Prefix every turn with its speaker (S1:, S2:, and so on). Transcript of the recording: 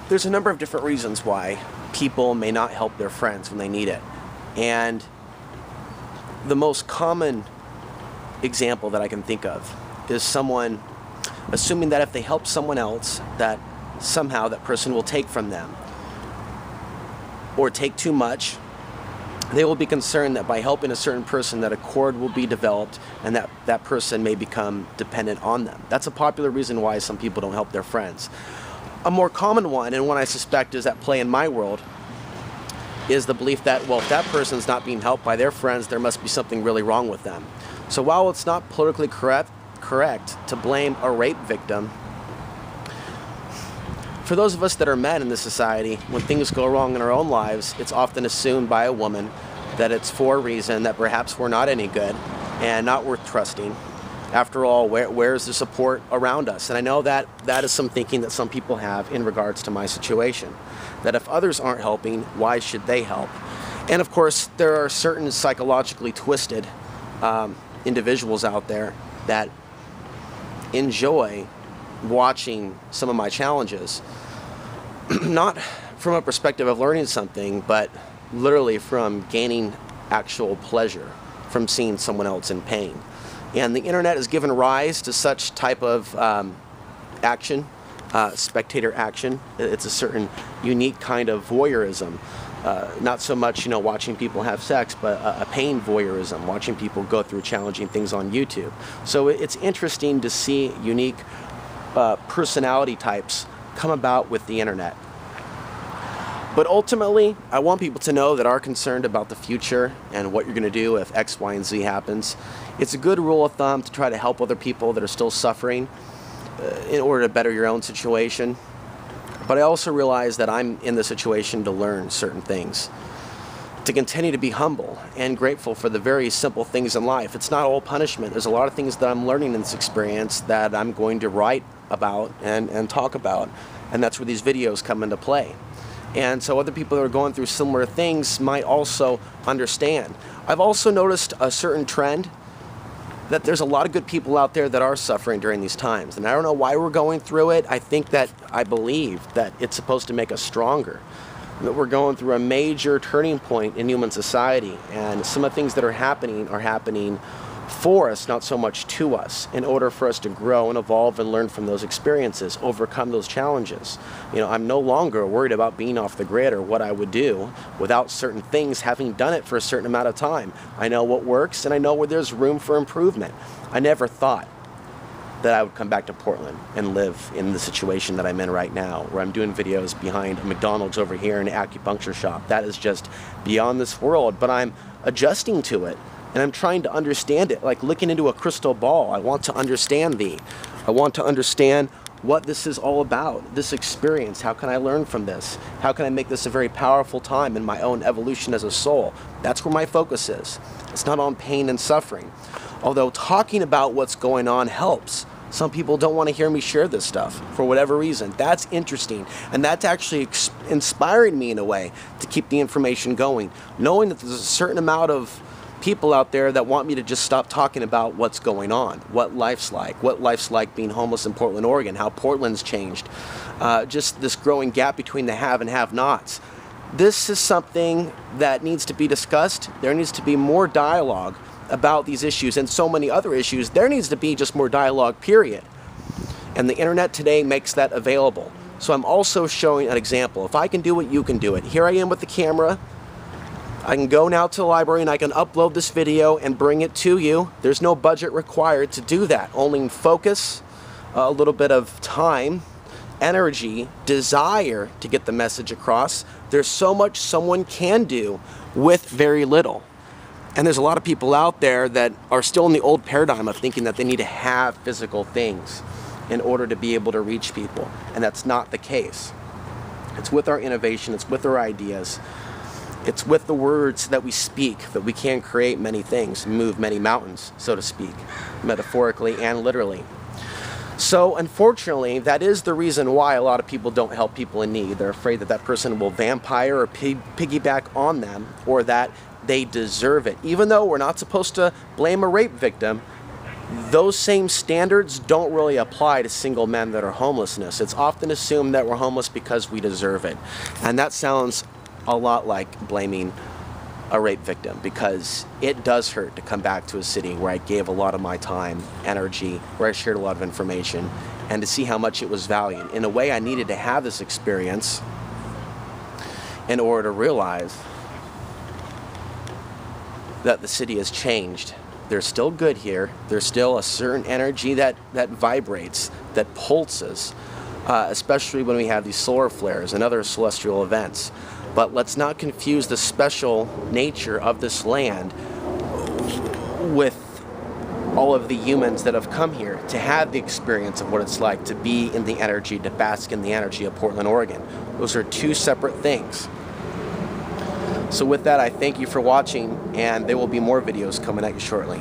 S1: There's a number of different reasons why people may not help their friends when they need it. And the most common example that I can think of is someone assuming that if they help someone else, that somehow that person will take from them or take too much. They will be concerned that by helping a certain person that a cord will be developed and that person may become dependent on them. That's a popular reason why some people don't help their friends. A more common one, and one I suspect is at play in my world, is the belief that, well, if that person's not being helped by their friends, there must be something really wrong with them. So while it's not politically correct to blame a rape victim, for those of us that are men in this society, when things go wrong in our own lives, it's often assumed by a woman that it's for a reason, that perhaps we're not any good and not worth trusting. After all, where's the support around us? And I know that that is some thinking that some people have in regards to my situation, that if others aren't helping, why should they help? And of course, there are certain psychologically twisted individuals out there that enjoy watching some of my challenges, not from a perspective of learning something, but literally from gaining actual pleasure from seeing someone else in pain. And the internet has given rise to such type of action, spectator action. It's a certain unique kind of voyeurism. Not so much, watching people have sex, but a pain voyeurism, watching people go through challenging things on YouTube. So it's interesting to see unique personality types come about with the internet. But ultimately, I want people to know that are concerned about the future and what you're going to do if X, Y, and Z happens. It's a good rule of thumb to try to help other people that are still suffering in order to better your own situation. But I also realize that I'm in the situation to learn certain things, to continue to be humble and grateful for the very simple things in life. It's not all punishment. There's a lot of things that I'm learning in this experience that I'm going to write about and talk about, and that's where these videos come into play. And so other people that are going through similar things might also understand. I've also noticed a certain trend that there's a lot of good people out there that are suffering during these times. And I don't know why we're going through it. I believe that it's supposed to make us stronger. That we're going through a major turning point in human society. And some of the things that are happening for us, not so much to us, in order for us to grow and evolve and learn from those experiences, overcome those challenges. I'm no longer worried about being off the grid or what I would do without certain things, having done it for a certain amount of time. I know what works and I know where there's room for improvement. I never thought that I would come back to Portland and live in the situation that I'm in right now, where I'm doing videos behind a McDonald's over here and an acupuncture shop. That is just beyond this world, but I'm adjusting to it. And I'm trying to understand it, like looking into a crystal ball. I want to understand thee. I want to understand what this is all about, this experience. How can I learn from this? How can I make this a very powerful time in my own evolution as a soul? That's where my focus is. It's not on pain and suffering. Although talking about what's going on helps. Some people don't want to hear me share this stuff for whatever reason. That's interesting. And that's actually inspiring me in a way to keep the information going. Knowing that there's a certain amount of people out there that want me to just stop talking about what's going on, what life's like being homeless in Portland, Oregon, how Portland's changed, just this growing gap between the have and have-nots. This is something that needs to be discussed. There needs to be more dialogue about these issues and so many other issues. There needs to be just more dialogue, period. And the internet today makes that available. So I'm also showing an example. If I can do it, you can do it. Here I am with the camera. I can go now to the library and I can upload this video and bring it to you. There's no budget required to do that. Only focus, a little bit of time, energy, desire to get the message across. There's so much someone can do with very little. And there's a lot of people out there that are still in the old paradigm of thinking that they need to have physical things in order to be able to reach people. And that's not the case. It's with our innovation, it's with our ideas. It's with the words that we speak that we can create many things, move many mountains, so to speak, metaphorically and literally. So unfortunately, that is the reason why a lot of people don't help people in need. They're afraid that that person will vampire or piggyback on them, or that they deserve it. Even though we're not supposed to blame a rape victim, those same standards don't really apply to single men that are homelessness. It's often assumed that we're homeless because we deserve it. And that sounds a lot like blaming a rape victim, because it does hurt to come back to a city where I gave a lot of my time, energy, where I shared a lot of information, and to see how much it was valued. In a way, I needed to have this experience in order to realize that the city has changed. There's still good here. There's still a certain energy that vibrates, that pulses, especially when we have these solar flares and other celestial events. But let's not confuse the special nature of this land with all of the humans that have come here to have the experience of what it's like to be in the energy, to bask in the energy of Portland, Oregon. Those are two separate things. So with that, I thank you for watching, and there will be more videos coming at you shortly.